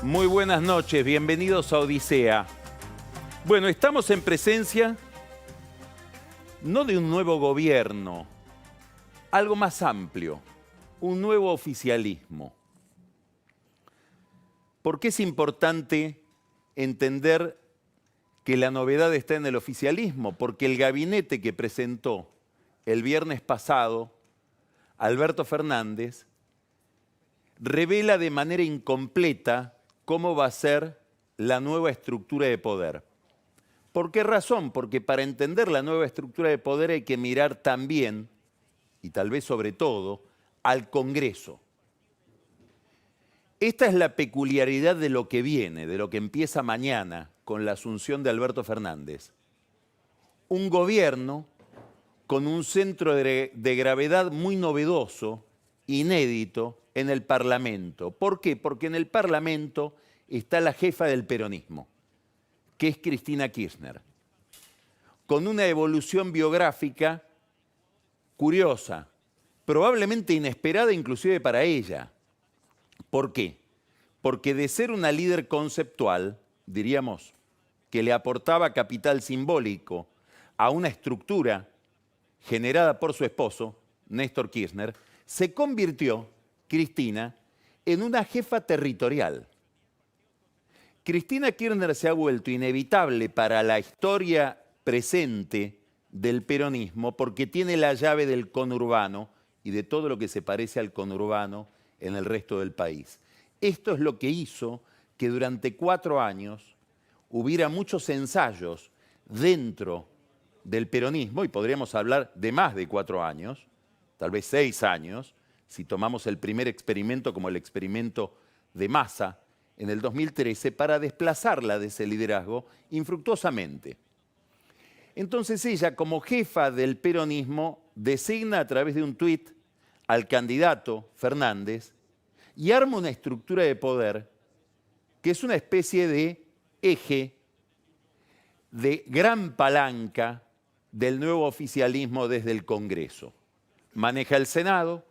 Muy buenas noches, bienvenidos a Odisea. Bueno, estamos en presencia no de un nuevo gobierno, algo más amplio, un nuevo oficialismo. ¿Por qué es importante entender que la novedad está en el oficialismo? Porque el gabinete que presentó el viernes pasado Alberto Fernández revela de manera incompleta cómo va a ser la nueva estructura de poder. ¿Por qué razón? Porque para entender la nueva estructura de poder hay que mirar también, y tal vez sobre todo, al Congreso. Esta es la peculiaridad de lo que viene, de lo que empieza mañana con la asunción de Alberto Fernández. Un gobierno con un centro de gravedad muy novedoso, inédito, en el Parlamento. ¿Por qué? Porque en el Parlamento está la jefa del peronismo, que es Cristina Kirchner, con una evolución biográfica curiosa, probablemente inesperada inclusive para ella. ¿Por qué? Porque de ser una líder conceptual, diríamos, que le aportaba capital simbólico a una estructura generada por su esposo, Néstor Kirchner, se convirtió, Cristina, en una jefa territorial. Cristina Kirchner se ha vuelto inevitable para la historia presente del peronismo porque tiene la llave del conurbano y de todo lo que se parece al conurbano en el resto del país. Esto es lo que hizo que durante 4 años hubiera muchos ensayos dentro del peronismo, y podríamos hablar de más de 4 años, tal vez 6 años, si tomamos el primer experimento como el experimento de Massa en el 2013, para desplazarla de ese liderazgo infructuosamente. Entonces ella, como jefa del peronismo, designa a través de un tuit al candidato Fernández y arma una estructura de poder que es una especie de eje, de gran palanca del nuevo oficialismo desde el Congreso. Maneja el Senado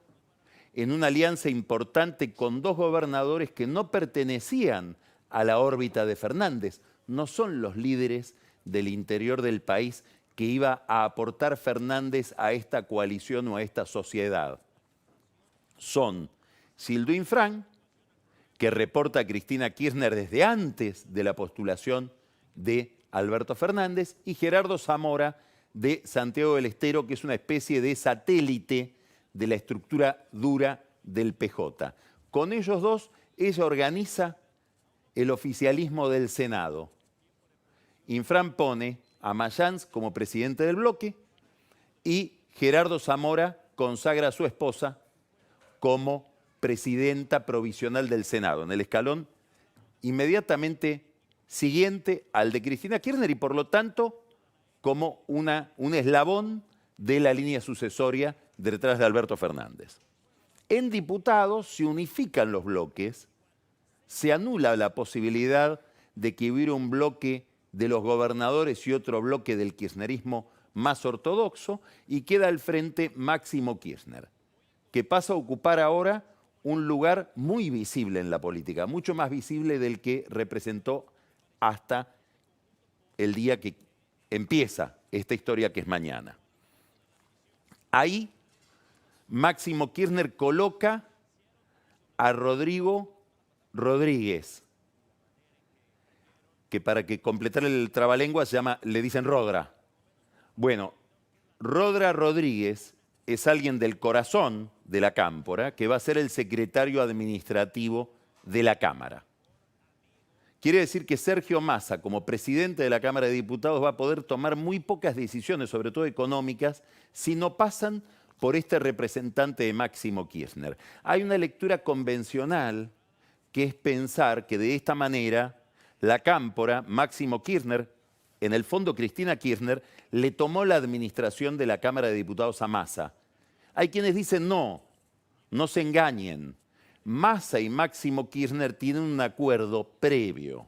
en una alianza importante con 2 gobernadores que no pertenecían a la órbita de Fernández, no son los líderes del interior del país que iba a aportar Fernández a esta coalición o a esta sociedad. Son Sildo Infran, que reporta a Cristina Kirchner desde antes de la postulación de Alberto Fernández, y Gerardo Zamora de Santiago del Estero, que es una especie de satélite de la estructura dura del PJ. Con ellos dos, ella organiza el oficialismo del Senado. Infran pone a Mayans como presidente del bloque y Gerardo Zamora consagra a su esposa como presidenta provisional del Senado, en el escalón inmediatamente siguiente al de Cristina Kirchner y por lo tanto como un eslabón de la línea sucesoria detrás de Alberto Fernández. En diputados se unifican los bloques, se anula la posibilidad de que hubiera un bloque de los gobernadores y otro bloque del kirchnerismo más ortodoxo y queda al frente Máximo Kirchner, que pasa a ocupar ahora un lugar muy visible en la política, mucho más visible del que representó hasta el día que empieza esta historia que es mañana. Ahí Máximo Kirchner coloca a Rodrigo Rodríguez, que para que completar el trabalengua le dicen Rodra. Bueno, Rodra Rodríguez es alguien del corazón de la Cámpora que va a ser el secretario administrativo de la Cámara. Quiere decir que Sergio Massa, como presidente de la Cámara de Diputados, va a poder tomar muy pocas decisiones, sobre todo económicas, si no pasan por este representante de Máximo Kirchner. Hay una lectura convencional que es pensar que de esta manera la Cámpora, Máximo Kirchner, en el fondo Cristina Kirchner, le tomó la administración de la Cámara de Diputados a Massa. Hay quienes dicen no, no se engañen. Massa y Máximo Kirchner tienen un acuerdo previo,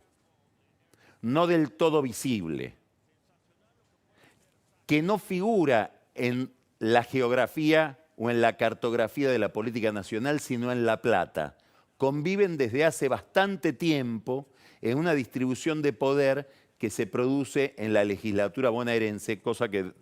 no del todo visible, que no figura en la geografía o en la cartografía de la política nacional, sino en La Plata, conviven desde hace bastante tiempo en una distribución de poder que se produce en la legislatura bonaerense, cosa que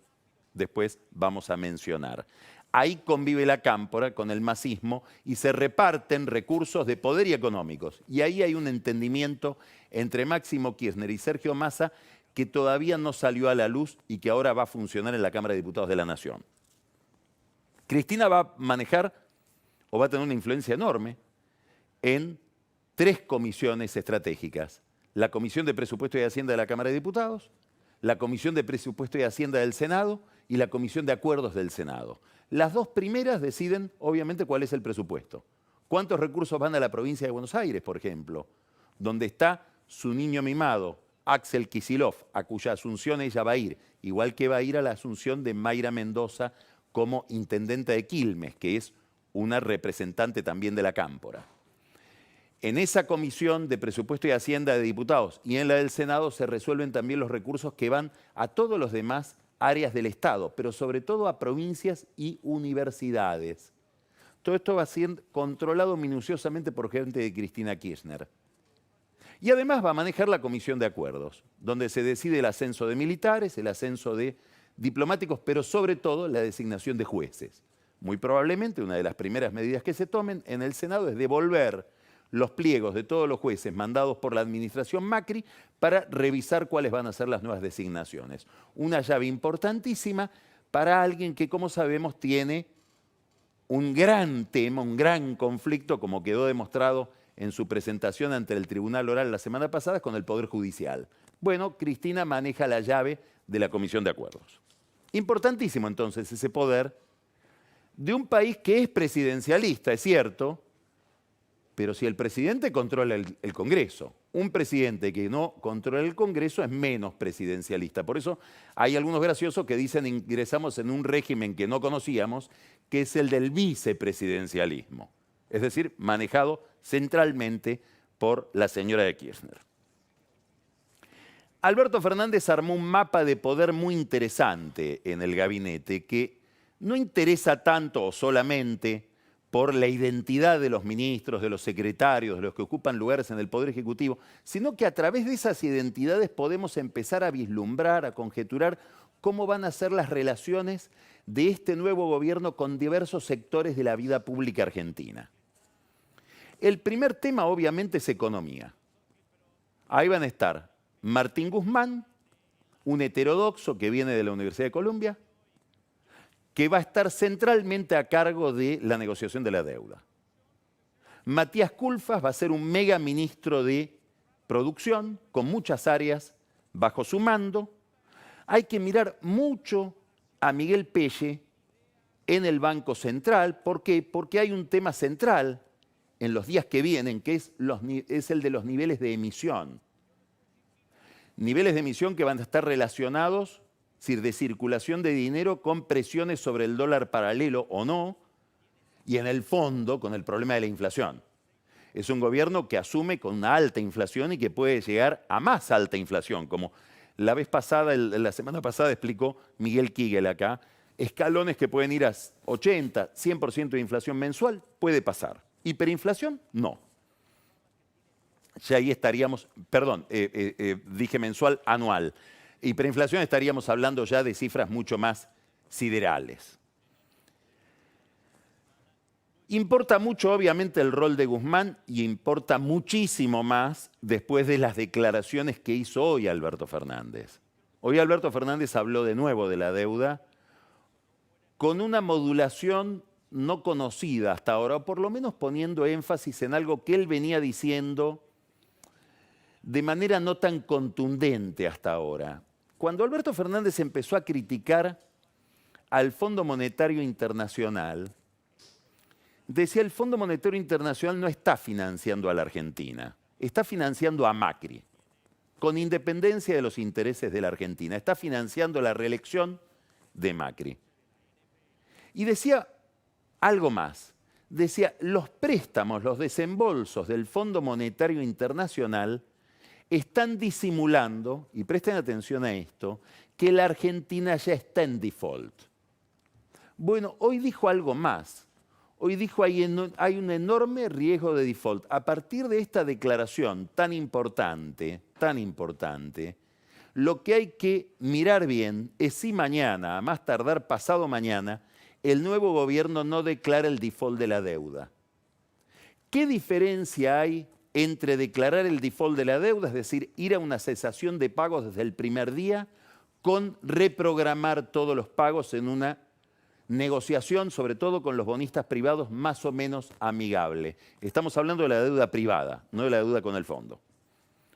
después vamos a mencionar. Ahí convive la cámpora con el masismo y se reparten recursos de poder y económicos. Y ahí hay un entendimiento entre Máximo Kirchner y Sergio Massa que todavía no salió a la luz y que ahora va a funcionar en la Cámara de Diputados de la Nación. Cristina va a manejar o va a tener una influencia enorme en 3 comisiones estratégicas. La Comisión de Presupuesto y Hacienda de la Cámara de Diputados, la Comisión de Presupuesto y Hacienda del Senado y la Comisión de Acuerdos del Senado. Las 2 primeras deciden, obviamente, cuál es el presupuesto. ¿Cuántos recursos van a la provincia de Buenos Aires, por ejemplo? Donde está su niño mimado, Axel Kicillof, a cuya asunción ella va a ir, igual que va a ir a la asunción de Mayra Mendoza como intendenta de Quilmes, que es una representante también de la cámpora. En esa comisión de presupuesto y hacienda de diputados y en la del Senado se resuelven también los recursos que van a todos los demás áreas del Estado, pero sobre todo a provincias y universidades. Todo esto va a ser controlado minuciosamente por gente de Cristina Kirchner. Y además va a manejar la comisión de acuerdos, donde se decide el ascenso de militares, el ascenso de diplomáticos, pero sobre todo la designación de jueces. Muy probablemente una de las primeras medidas que se tomen en el Senado es devolver los pliegos de todos los jueces mandados por la administración Macri para revisar cuáles van a ser las nuevas designaciones. Una llave importantísima para alguien que, como sabemos, tiene un gran tema, un gran conflicto, como quedó demostrado en su presentación ante el Tribunal Oral la semana pasada, con el Poder Judicial. Bueno, Cristina maneja la llave de la Comisión de Acuerdos. Importantísimo entonces ese poder de un país que es presidencialista, es cierto, pero si el presidente controla el Congreso, un presidente que no controla el Congreso es menos presidencialista. Por eso hay algunos graciosos que dicen ingresamos en un régimen que no conocíamos, que es el del vicepresidencialismo. Es decir, manejado centralmente por la señora de Kirchner. Alberto Fernández armó un mapa de poder muy interesante en el gabinete que no interesa tanto o solamente por la identidad de los ministros, de los secretarios, de los que ocupan lugares en el Poder Ejecutivo, sino que a través de esas identidades podemos empezar a vislumbrar, a conjeturar cómo van a ser las relaciones de este nuevo gobierno con diversos sectores de la vida pública argentina. El primer tema, obviamente, es economía. Ahí van a estar Martín Guzmán, un heterodoxo que viene de la Universidad de Columbia, que va a estar centralmente a cargo de la negociación de la deuda. Matías Culfas va a ser un mega ministro de producción, con muchas áreas bajo su mando. Hay que mirar mucho a Miguel Pelle en el Banco Central. ¿Por qué? Porque hay un tema central en los días que vienen, que es el de los niveles de emisión. Niveles de emisión que van a estar relacionados, es decir, de circulación de dinero con presiones sobre el dólar paralelo o no, y en el fondo con el problema de la inflación. Es un gobierno que asume con una alta inflación y que puede llegar a más alta inflación, como la vez pasada, la semana pasada explicó Miguel Kigel acá, escalones que pueden ir a 80, 100% de inflación mensual, puede pasar. Hiperinflación, no. Ya ahí estaríamos, perdón, dije mensual, anual. Hiperinflación estaríamos hablando ya de cifras mucho más siderales. Importa mucho, obviamente, el rol de Guzmán y importa muchísimo más después de las declaraciones que hizo hoy Alberto Fernández. Hoy Alberto Fernández habló de nuevo de la deuda con una modulación no conocida hasta ahora, o por lo menos poniendo énfasis en algo que él venía diciendo de manera no tan contundente hasta ahora. Cuando Alberto Fernández empezó a criticar al Fondo Monetario Internacional, decía el Fondo Monetario Internacional no está financiando a la Argentina, está financiando a Macri, con independencia de los intereses de la Argentina, está financiando la reelección de Macri. Y decía algo más, decía los préstamos, los desembolsos del Fondo Monetario Internacional están disimulando, y presten atención a esto, que la Argentina ya está en default. Bueno, hoy dijo algo más. hoy dijo hay un enorme riesgo de default. A partir de esta declaración tan importante, lo que hay que mirar bien es si mañana, a más tardar pasado mañana, el nuevo gobierno no declara el default de la deuda. ¿Qué diferencia hay entre declarar el default de la deuda, es decir, ir a una cesación de pagos desde el primer día, con reprogramar todos los pagos en una negociación, sobre todo con los bonistas privados, más o menos amigable? Estamos hablando de la deuda privada, no de la deuda con el fondo.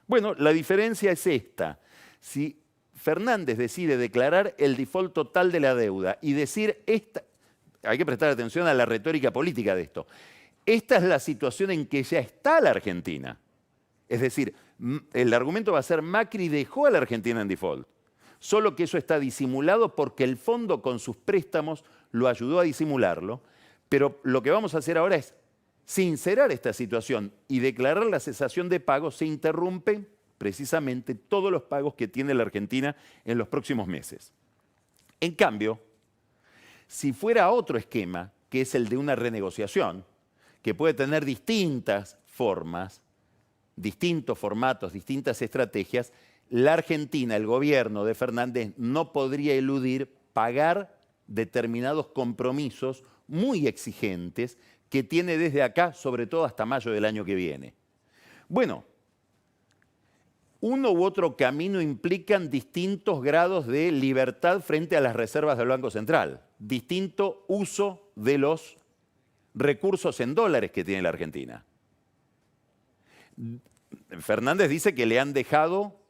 Bueno, la diferencia es esta. Si Fernández decide declarar el default total de la deuda y decir hay que prestar atención a la retórica política de esto. Esta es la situación en que ya está la Argentina. Es decir, el argumento va a ser Macri dejó a la Argentina en default. Solo que eso está disimulado porque el fondo con sus préstamos lo ayudó a disimularlo. Pero lo que vamos a hacer ahora es sincerar esta situación y declarar la cesación de pagos. Se interrumpen precisamente todos los pagos que tiene la Argentina en los próximos meses. En cambio, si fuera otro esquema, que es el de una renegociación, que puede tener distintas formas, distintos formatos, distintas estrategias, la Argentina, el gobierno de Fernández, no podría eludir pagar determinados compromisos muy exigentes que tiene desde acá, sobre todo hasta mayo del año que viene. Bueno, uno u otro camino implican distintos grados de libertad frente a las reservas del Banco Central, distinto uso de los recursos en dólares que tiene la Argentina. Fernández dice que le han dejado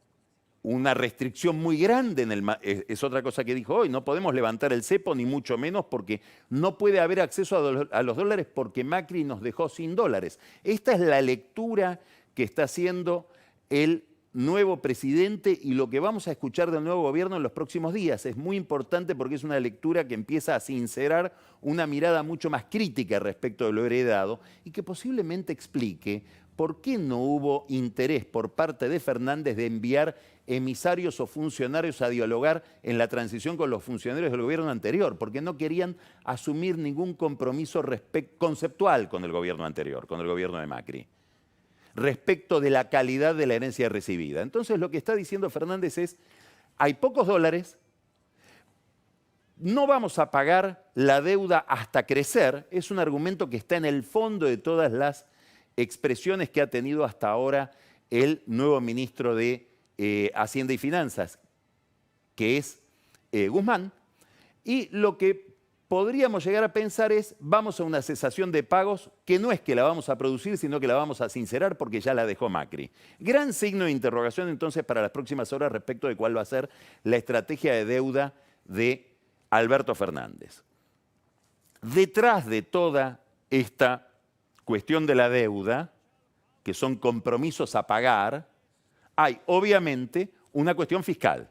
una restricción muy grande es otra cosa que dijo hoy, no podemos levantar el cepo ni mucho menos porque no puede haber acceso a los dólares porque Macri nos dejó sin dólares. Esta es la lectura que está haciendo el nuevo presidente y lo que vamos a escuchar del nuevo gobierno en los próximos días. Es muy importante porque es una lectura que empieza a sincerar una mirada mucho más crítica respecto de lo heredado y que posiblemente explique por qué no hubo interés por parte de Fernández de enviar emisarios o funcionarios a dialogar en la transición con los funcionarios del gobierno anterior, porque no querían asumir ningún compromiso conceptual con el gobierno anterior, con el gobierno de Macri, respecto de la calidad de la herencia recibida. Entonces lo que está diciendo Fernández es, hay pocos dólares, no vamos a pagar la deuda hasta crecer. Es un argumento que está en el fondo de todas las expresiones que ha tenido hasta ahora el nuevo ministro de Hacienda y Finanzas, que es Guzmán, y lo que podríamos llegar a pensar es, vamos a una cesación de pagos que no es que la vamos a producir, sino que la vamos a sincerar porque ya la dejó Macri. Gran signo de interrogación entonces para las próximas horas respecto de cuál va a ser la estrategia de deuda de Alberto Fernández. Detrás de toda esta cuestión de la deuda, que son compromisos a pagar, hay obviamente una cuestión fiscal.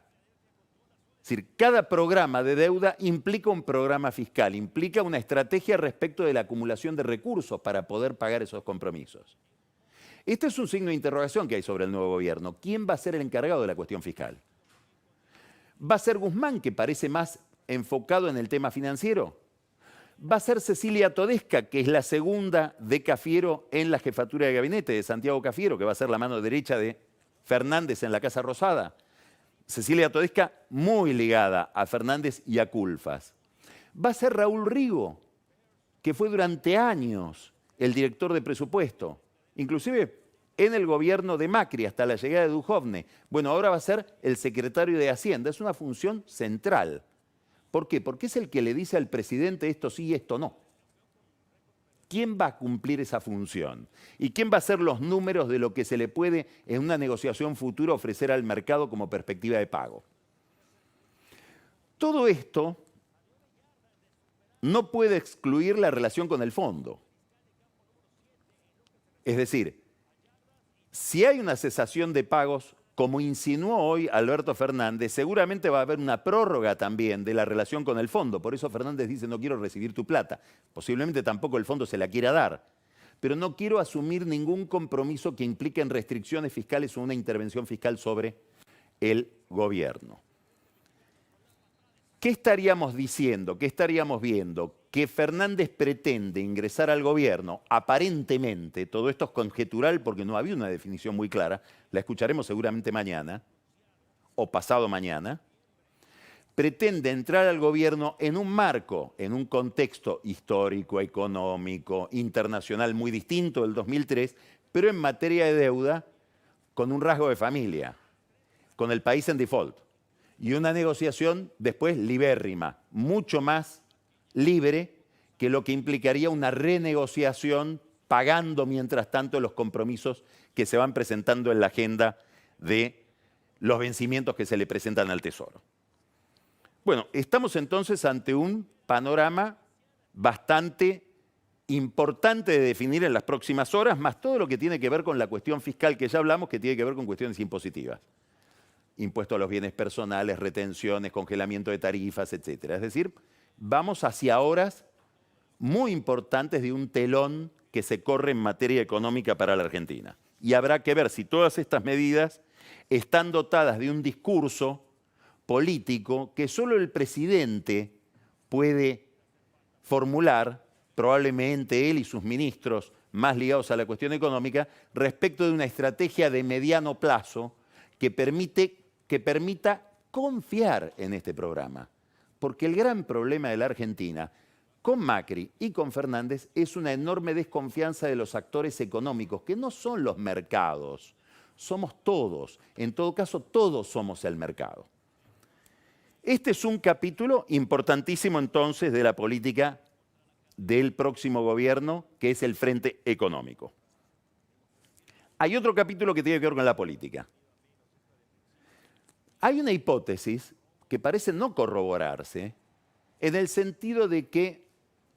Es decir, cada programa de deuda implica un programa fiscal, implica una estrategia respecto de la acumulación de recursos para poder pagar esos compromisos. Este es un signo de interrogación que hay sobre el nuevo gobierno. ¿Quién va a ser el encargado de la cuestión fiscal? ¿Va a ser Guzmán, que parece más enfocado en el tema financiero? ¿Va a ser Cecilia Todesca, que es la segunda de Cafiero en la jefatura de gabinete de Santiago Cafiero, que va a ser la mano derecha de Fernández en la Casa Rosada? Cecilia Todesca muy ligada a Fernández y a Culfas. Va a ser Raúl Rigo, que fue durante años el director de presupuesto, inclusive en el gobierno de Macri hasta la llegada de Duhovne. Bueno, ahora va a ser el secretario de Hacienda. Es una función central. ¿Por qué? Porque es el que le dice al presidente esto sí y esto no. ¿Quién va a cumplir esa función? ¿Y quién va a hacer los números de lo que se le puede en una negociación futura ofrecer al mercado como perspectiva de pago? Todo esto no puede excluir la relación con el fondo. Es decir, si hay una cesación de pagos, como insinuó hoy Alberto Fernández, seguramente va a haber una prórroga también de la relación con el fondo. Por eso Fernández dice, no quiero recibir tu plata. Posiblemente tampoco el fondo se la quiera dar. Pero no quiero asumir ningún compromiso que implique en restricciones fiscales o una intervención fiscal sobre el gobierno. ¿Qué estaríamos diciendo? ¿Qué estaríamos viendo? Que Fernández pretende ingresar al gobierno, aparentemente, todo esto es conjetural porque no había una definición muy clara, la escucharemos seguramente mañana o pasado mañana, pretende entrar al gobierno en un marco, en un contexto histórico, económico, internacional muy distinto del 2003, pero en materia de deuda con un rasgo de familia, con el país en default. Y una negociación después libérrima, mucho más libre que lo que implicaría una renegociación pagando mientras tanto los compromisos que se van presentando en la agenda de los vencimientos que se le presentan al Tesoro. Bueno, estamos entonces ante un panorama bastante importante de definir en las próximas horas, más todo lo que tiene que ver con la cuestión fiscal que ya hablamos, que tiene que ver con cuestiones impositivas. Impuesto a los bienes personales, retenciones, congelamiento de tarifas, etc. Es decir, vamos hacia horas muy importantes de un telón que se corre en materia económica para la Argentina. Y habrá que ver si todas estas medidas están dotadas de un discurso político que solo el presidente puede formular, probablemente él y sus ministros más ligados a la cuestión económica, respecto de una estrategia de mediano plazo que permita confiar en este programa. Porque el gran problema de la Argentina, con Macri y con Fernández, es una enorme desconfianza de los actores económicos, que no son los mercados, somos todos. En todo caso, todos somos el mercado. Este es un capítulo importantísimo entonces de la política del próximo gobierno, que es el frente económico. Hay otro capítulo que tiene que ver con la política. Hay una hipótesis que parece no corroborarse en el sentido de que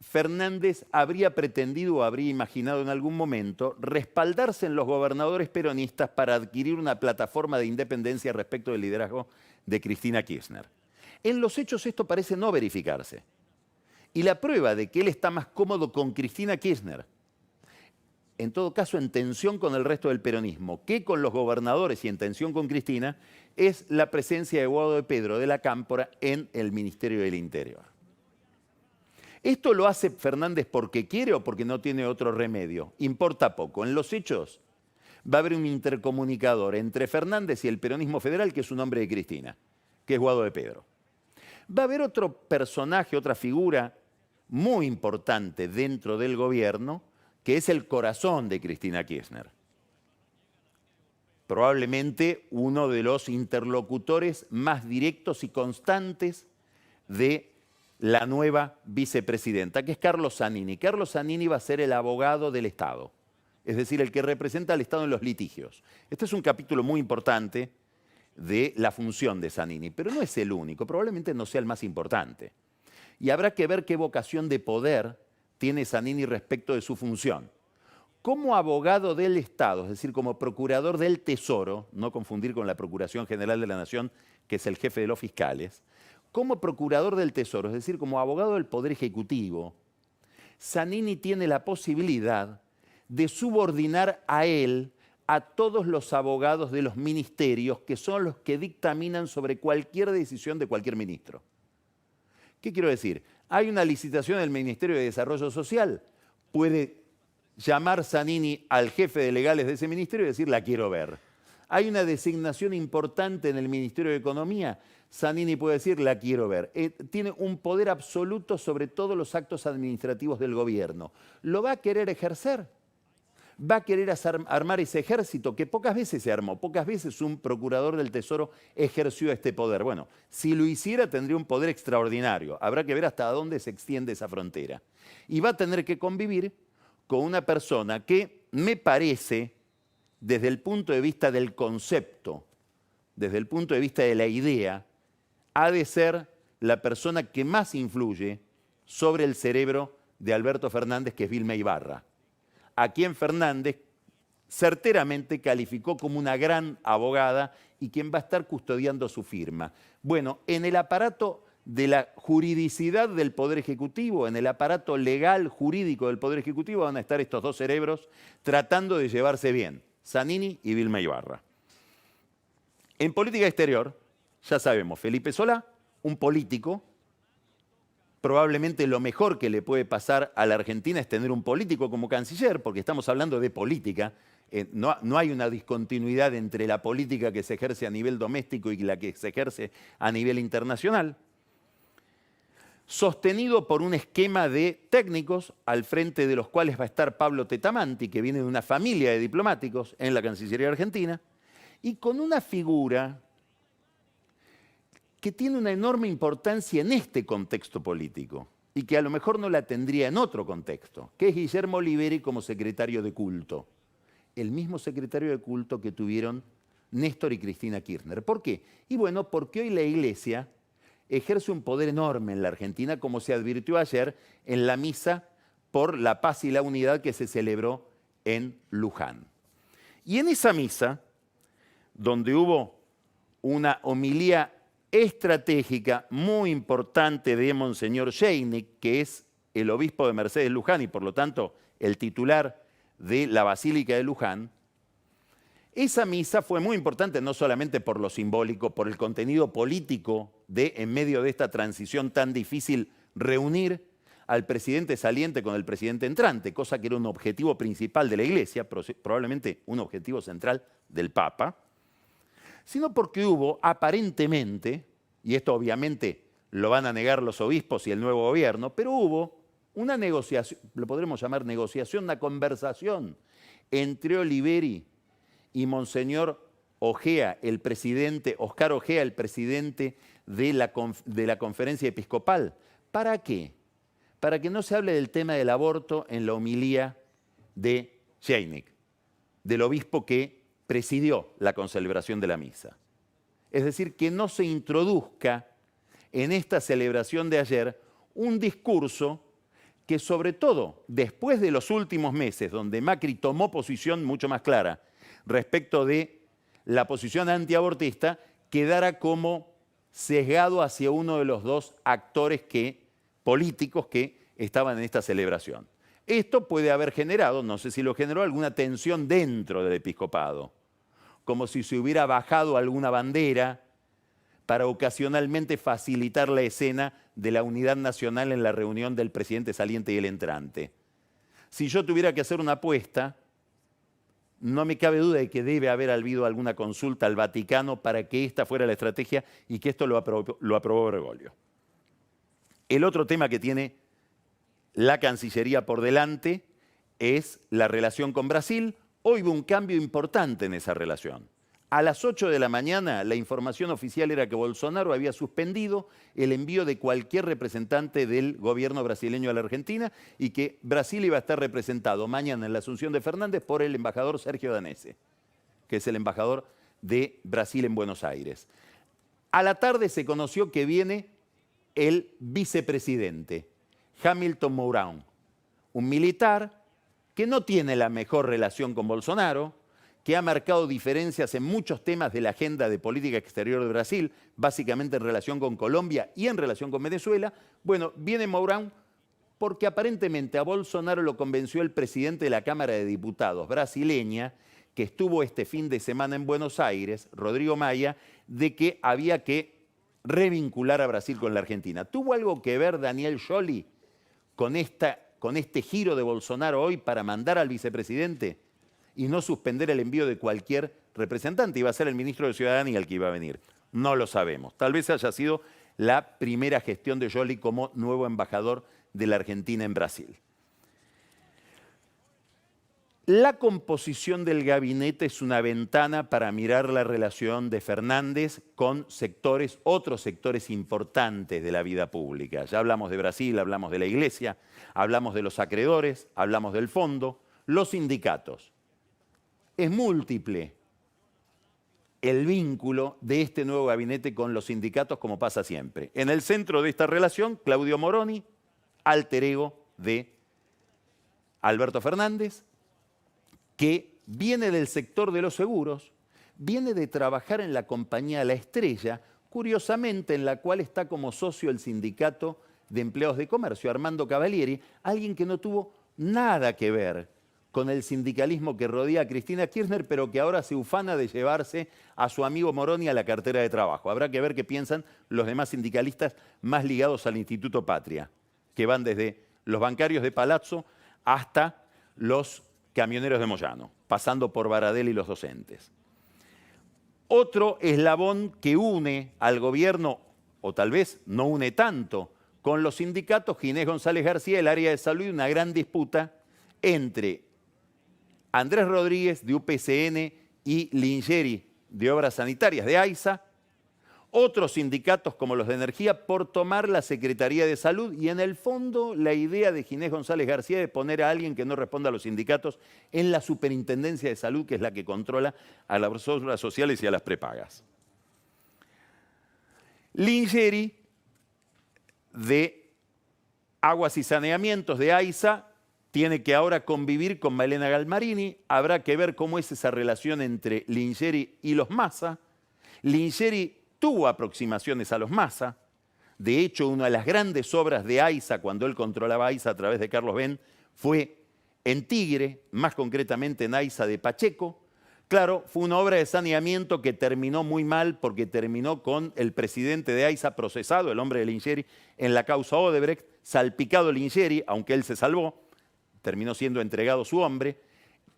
Fernández habría pretendido o habría imaginado en algún momento respaldarse en los gobernadores peronistas para adquirir una plataforma de independencia respecto del liderazgo de Cristina Kirchner. En los hechos esto parece no verificarse. Y la prueba de que él está más cómodo con Cristina Kirchner, en todo caso en tensión con el resto del peronismo, que con los gobernadores y en tensión con Cristina, es la presencia de Guado de Pedro de la Cámpora en el Ministerio del Interior. ¿Esto lo hace Fernández porque quiere o porque no tiene otro remedio? Importa poco. En los hechos va a haber un intercomunicador entre Fernández y el peronismo federal, que es un hombre de Cristina, que es Guado de Pedro. Va a haber otro personaje, otra figura muy importante dentro del gobierno, que es el corazón de Cristina Kirchner. Probablemente uno de los interlocutores más directos y constantes de la nueva vicepresidenta, que es Carlos Zanini. Carlos Zanini va a ser el abogado del Estado, es decir, el que representa al Estado en los litigios. Este es un capítulo muy importante de la función de Zanini, pero no es el único, probablemente no sea el más importante. Y habrá que ver qué vocación de poder tiene Zanini respecto de su función. Como abogado del Estado, es decir, como procurador del Tesoro, no confundir con la Procuración General de la Nación, que es el jefe de los fiscales, como procurador del Tesoro, es decir, como abogado del Poder Ejecutivo, Zanini tiene la posibilidad de subordinar a él a todos los abogados de los ministerios, que son los que dictaminan sobre cualquier decisión de cualquier ministro. ¿Qué quiero decir? Hay una licitación del Ministerio de Desarrollo Social. Puede llamar Zanini al jefe de legales de ese ministerio y decir, la quiero ver. Hay una designación importante en el Ministerio de Economía. Zanini puede decir, la quiero ver. Tiene un poder absoluto sobre todos los actos administrativos del gobierno. ¿Lo va a querer ejercer? ¿Va a querer armar ese ejército que pocas veces se armó? Pocas veces un procurador del Tesoro ejerció este poder. Bueno, si lo hiciera tendría un poder extraordinario. Habrá que ver hasta dónde se extiende esa frontera. Y va a tener que convivir con una persona que me parece, desde el punto de vista del concepto, desde el punto de vista de la idea, ha de ser la persona que más influye sobre el cerebro de Alberto Fernández, que es Vilma Ibarra, a quien Fernández certeramente calificó como una gran abogada y quien va a estar custodiando su firma. Bueno, en el aparato de la juridicidad del Poder Ejecutivo, en el aparato legal jurídico del Poder Ejecutivo, van a estar estos dos cerebros tratando de llevarse bien, Zanini y Vilma Ibarra. En política exterior, ya sabemos, Felipe Solá, un político probablemente lo mejor que le puede pasar a la Argentina es tener un político como canciller, porque estamos hablando de política. No hay una discontinuidad entre la política que se ejerce a nivel doméstico y la que se ejerce a nivel internacional. Sostenido por un esquema de técnicos, al frente de los cuales va a estar Pablo Tetamanti, que viene de una familia de diplomáticos en la Cancillería Argentina, y con una figura que tiene una enorme importancia en este contexto político y que a lo mejor no la tendría en otro contexto, que es Guillermo Oliveri como secretario de culto. El mismo secretario de culto que tuvieron Néstor y Cristina Kirchner. ¿Por qué? Y bueno, porque hoy la Iglesia ejerce un poder enorme en la Argentina, como se advirtió ayer en la misa por la paz y la unidad que se celebró en Luján. Y en esa misa, donde hubo una homilía estratégica muy importante de Monseñor Sheinick, que es el obispo de Mercedes Luján y por lo tanto el titular de la Basílica de Luján, esa misa fue muy importante no solamente por lo simbólico, por el contenido político de, en medio de esta transición tan difícil, reunir al presidente saliente con el presidente entrante, cosa que era un objetivo principal de la Iglesia, probablemente un objetivo central del Papa, sino porque hubo aparentemente, y esto obviamente lo van a negar los obispos y el nuevo gobierno, pero hubo una negociación, lo podremos llamar negociación, una conversación entre Oliveri y Monseñor Ojea, el presidente, Oscar Ojea, el presidente de la conferencia episcopal. ¿Para qué? Para que no se hable del tema del aborto en la homilía de Sheinick, del obispo que presidió la concelebración de la misa. Es decir, que no se introduzca en esta celebración de ayer un discurso que, sobre todo después de los últimos meses, donde Macri tomó posición mucho más clara respecto de la posición antiabortista, quedara como sesgado hacia uno de los dos actores políticos que estaban en esta celebración. Esto puede haber generado, no sé si lo generó, alguna tensión dentro del episcopado, como si se hubiera bajado alguna bandera para ocasionalmente facilitar la escena de la unidad nacional en la reunión del presidente saliente y el entrante. Si yo tuviera que hacer una apuesta, no me cabe duda de que debe haber habido alguna consulta al Vaticano para que esta fuera la estrategia y que esto lo aprobó Bergoglio. El otro tema que tiene la Cancillería por delante es la relación con Brasil. Hoy hubo un cambio importante en esa relación. A las 8 de la mañana la información oficial era que Bolsonaro había suspendido el envío de cualquier representante del gobierno brasileño a la Argentina y que Brasil iba a estar representado mañana en la Asunción de Fernández por el embajador Sergio Danese, que es el embajador de Brasil en Buenos Aires. A la tarde se conoció que viene el vicepresidente, Hamilton Mourão, un militar que no tiene la mejor relación con Bolsonaro, que ha marcado diferencias en muchos temas de la agenda de política exterior de Brasil, básicamente en relación con Colombia y en relación con Venezuela. Bueno, viene Mourão porque aparentemente a Bolsonaro lo convenció el presidente de la Cámara de Diputados brasileña, que estuvo este fin de semana en Buenos Aires, Rodrigo Maia, de que había que revincular a Brasil con la Argentina. ¿Tuvo algo que ver Daniel Scioli con este giro de Bolsonaro hoy para mandar al vicepresidente y no suspender el envío de cualquier representante? Iba a ser el ministro de Ciudadanía el que iba a venir. No lo sabemos. Tal vez haya sido la primera gestión de Scioli como nuevo embajador de la Argentina en Brasil. La composición del gabinete es una ventana para mirar la relación de Fernández con otros sectores importantes de la vida pública. Ya hablamos de Brasil, hablamos de la Iglesia, hablamos de los acreedores, hablamos del fondo, los sindicatos. Es múltiple el vínculo de este nuevo gabinete con los sindicatos, como pasa siempre. En el centro de esta relación, Claudio Moroni, alter ego de Alberto Fernández, que viene del sector de los seguros, viene de trabajar en la compañía La Estrella, curiosamente en la cual está como socio el sindicato de empleados de comercio, Armando Cavalieri, alguien que no tuvo nada que ver con el sindicalismo que rodea a Cristina Kirchner, pero que ahora se ufana de llevarse a su amigo Moroni a la cartera de trabajo. Habrá que ver qué piensan los demás sindicalistas más ligados al Instituto Patria, que van desde los bancarios de Palazzo hasta los camioneros de Moyano, pasando por Baradel y los docentes. Otro eslabón que une al gobierno, o tal vez no une tanto, con los sindicatos, Ginés González García, el área de salud, y una gran disputa entre Andrés Rodríguez, de UPCN, y Lingeri, de Obras Sanitarias, de AISA, otros sindicatos como los de Energía, por tomar la Secretaría de Salud, y en el fondo la idea de Ginés González García de poner a alguien que no responda a los sindicatos en la Superintendencia de Salud, que es la que controla a las obras sociales y a las prepagas. Lingeri, de Aguas y Saneamientos, de AISA, tiene que ahora convivir con Malena Galmarini. Habrá que ver cómo es esa relación entre Lingeri y los Massa. Lingeri tuvo aproximaciones a los Massa. De hecho, una de las grandes obras de AISA, cuando él controlaba AISA a través de Carlos Ben, fue en Tigre, más concretamente en AISA de Pacheco. Claro, fue una obra de saneamiento que terminó muy mal porque terminó con el presidente de AISA procesado, el hombre de Lingeri, en la causa Odebrecht, salpicado Lingeri, aunque él se salvó, terminó siendo entregado su hombre.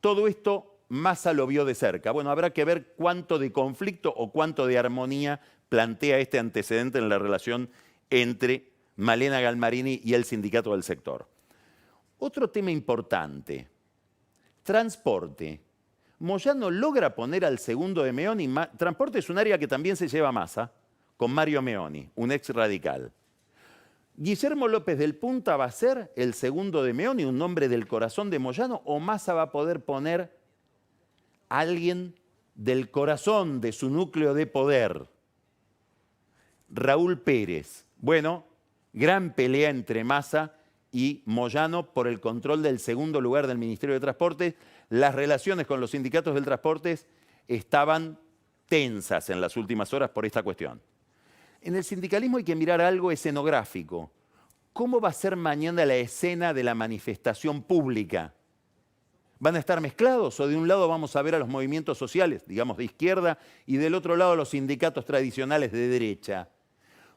Todo esto Massa lo vio de cerca. Bueno, habrá que ver cuánto de conflicto o cuánto de armonía plantea este antecedente en la relación entre Malena Galmarini y el sindicato del sector. Otro tema importante, transporte. Moyano logra poner al segundo de Meoni. Transporte es un área que también se lleva Massa, con Mario Meoni, un ex radical. ¿Guillermo López del Punta va a ser el segundo de Meoni, un hombre del corazón de Moyano, o Massa va a poder poner a alguien del corazón de su núcleo de poder? Raúl Pérez. Bueno, gran pelea entre Massa y Moyano por el control del segundo lugar del Ministerio de Transporte. Las relaciones con los sindicatos del transporte estaban tensas en las últimas horas por esta cuestión. En el sindicalismo hay que mirar algo escenográfico. ¿Cómo va a ser mañana la escena de la manifestación pública? ¿Van a estar mezclados o de un lado vamos a ver a los movimientos sociales, digamos de izquierda, y del otro lado a los sindicatos tradicionales de derecha?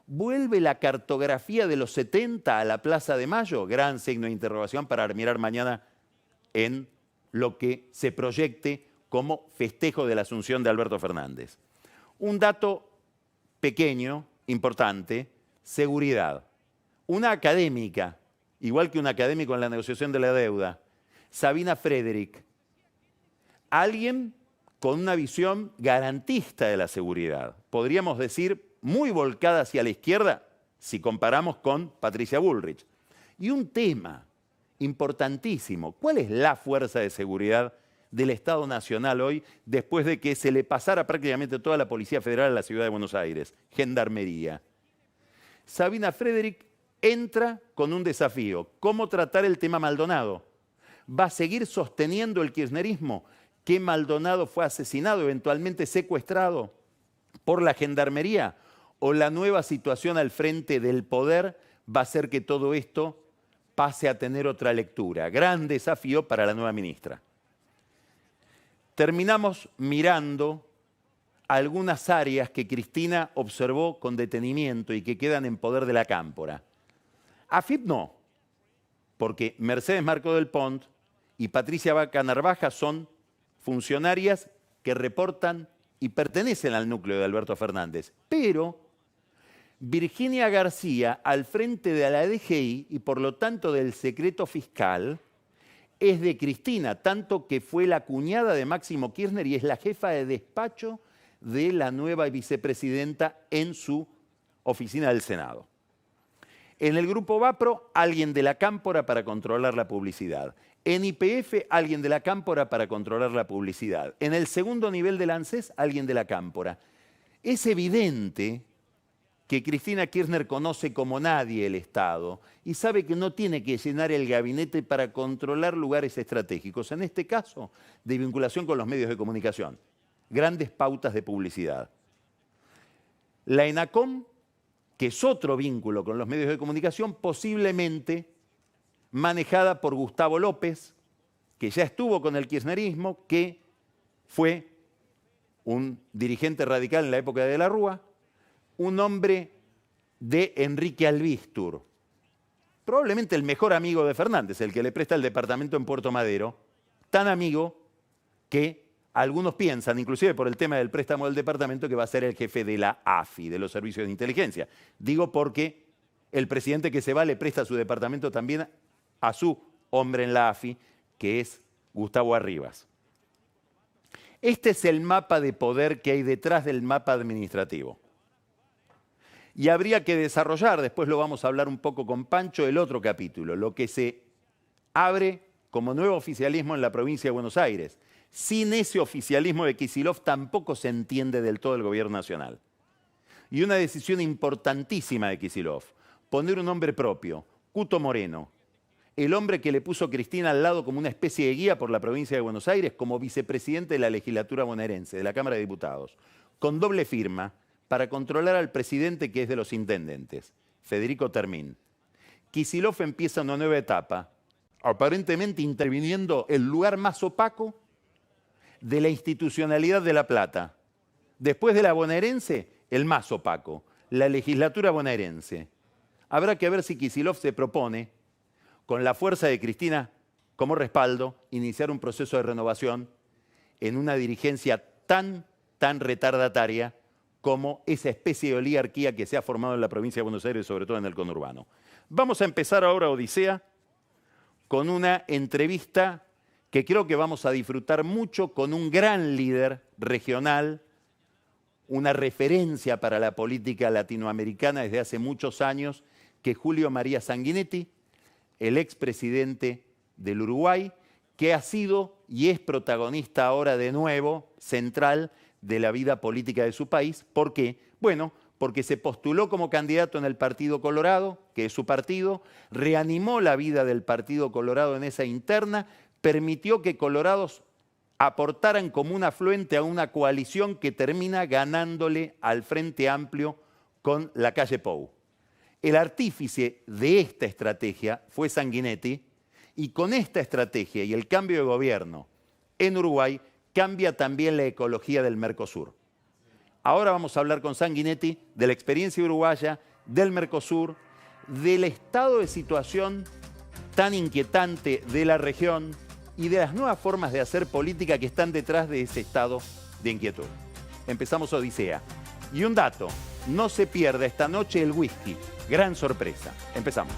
¿Vuelve la cartografía de los 70 a la Plaza de Mayo? Gran signo de interrogación para mirar mañana en lo que se proyecte como festejo de la asunción de Alberto Fernández. Un dato pequeño, importante, seguridad. Una académica, igual que un académico en la negociación de la deuda, Sabina Frederick, alguien con una visión garantista de la seguridad, podríamos decir muy volcada hacia la izquierda si comparamos con Patricia Bullrich. Y un tema importantísimo, ¿cuál es la fuerza de seguridad del Estado Nacional hoy después de que se le pasara prácticamente toda la Policía Federal a la Ciudad de Buenos Aires? Gendarmería. Sabina Frederick entra con un desafío, ¿cómo tratar el tema Maldonado? ¿Va a seguir sosteniendo el kirchnerismo que Maldonado fue asesinado, eventualmente secuestrado por la Gendarmería? ¿O la nueva situación al frente del poder va a hacer que todo esto pase a tener otra lectura? Gran desafío para la nueva ministra. Terminamos mirando algunas áreas que Cristina observó con detenimiento y que quedan en poder de la Cámpora. AFIP no, porque Mercedes Marcó del Pont y Patricia Vaca Narvaja son funcionarias que reportan y pertenecen al núcleo de Alberto Fernández. Pero Virginia García, al frente de la DGI y por lo tanto del secreto fiscal, es de Cristina, tanto que fue la cuñada de Máximo Kirchner y es la jefa de despacho de la nueva vicepresidenta en su oficina del Senado. En el grupo Vapro, alguien de la Cámpora para controlar la publicidad. En YPF, alguien de la Cámpora para controlar la publicidad. En el segundo nivel del ANSES, alguien de la Cámpora. Es evidente que Cristina Kirchner conoce como nadie el Estado y sabe que no tiene que llenar el gabinete para controlar lugares estratégicos, en este caso, de vinculación con los medios de comunicación. Grandes pautas de publicidad. La ENACOM, que es otro vínculo con los medios de comunicación, posiblemente manejada por Gustavo López, que ya estuvo con el kirchnerismo, que fue un dirigente radical en la época de la Rúa, un hombre de Enrique Albistur, probablemente el mejor amigo de Fernández, el que le presta el departamento en Puerto Madero, tan amigo que algunos piensan, inclusive por el tema del préstamo del departamento, que va a ser el jefe de la AFI, de los servicios de inteligencia. Digo porque el presidente que se va le presta su departamento también a su hombre en la AFI, que es Gustavo Arribas. Este es el mapa de poder que hay detrás del mapa administrativo. Y habría que desarrollar, después lo vamos a hablar un poco con Pancho, el otro capítulo, lo que se abre como nuevo oficialismo en la provincia de Buenos Aires. Sin ese oficialismo de Kicillof tampoco se entiende del todo el gobierno nacional. Y una decisión importantísima de Kicillof, poner un nombre propio, Cuto Moreno, el hombre que le puso Cristina al lado como una especie de guía por la provincia de Buenos Aires, como vicepresidente de la legislatura bonaerense, de la Cámara de Diputados, con doble firma, para controlar al presidente que es de los intendentes, Federico Termín. Kicillof empieza una nueva etapa, aparentemente interviniendo el lugar más opaco de la institucionalidad de La Plata. Después de la bonaerense, el más opaco, la legislatura bonaerense. Habrá que ver si Kicillof se propone, con la fuerza de Cristina como respaldo, iniciar un proceso de renovación en una dirigencia tan retardataria como esa especie de oligarquía que se ha formado en la provincia de Buenos Aires, sobre todo en el conurbano. Vamos a empezar ahora, Odisea, con una entrevista que creo que vamos a disfrutar mucho con un gran líder regional, una referencia para la política latinoamericana desde hace muchos años, que es Julio María Sanguinetti, el expresidente del Uruguay, que ha sido y es protagonista ahora de nuevo, central, de la vida política de su país. ¿Por qué? Bueno, porque se postuló como candidato en el Partido Colorado, que es su partido, reanimó la vida del Partido Colorado en esa interna, permitió que colorados aportaran como un afluente a una coalición que termina ganándole al Frente Amplio con la calle Pou. El artífice de esta estrategia fue Sanguinetti, y con esta estrategia y el cambio de gobierno en Uruguay, cambia también la ecología del Mercosur. Ahora vamos a hablar con Sanguinetti de la experiencia uruguaya, del Mercosur, del estado de situación tan inquietante de la región y de las nuevas formas de hacer política que están detrás de ese estado de inquietud. Empezamos Odisea. Y un dato, no se pierda esta noche el whisky. Gran sorpresa. Empezamos.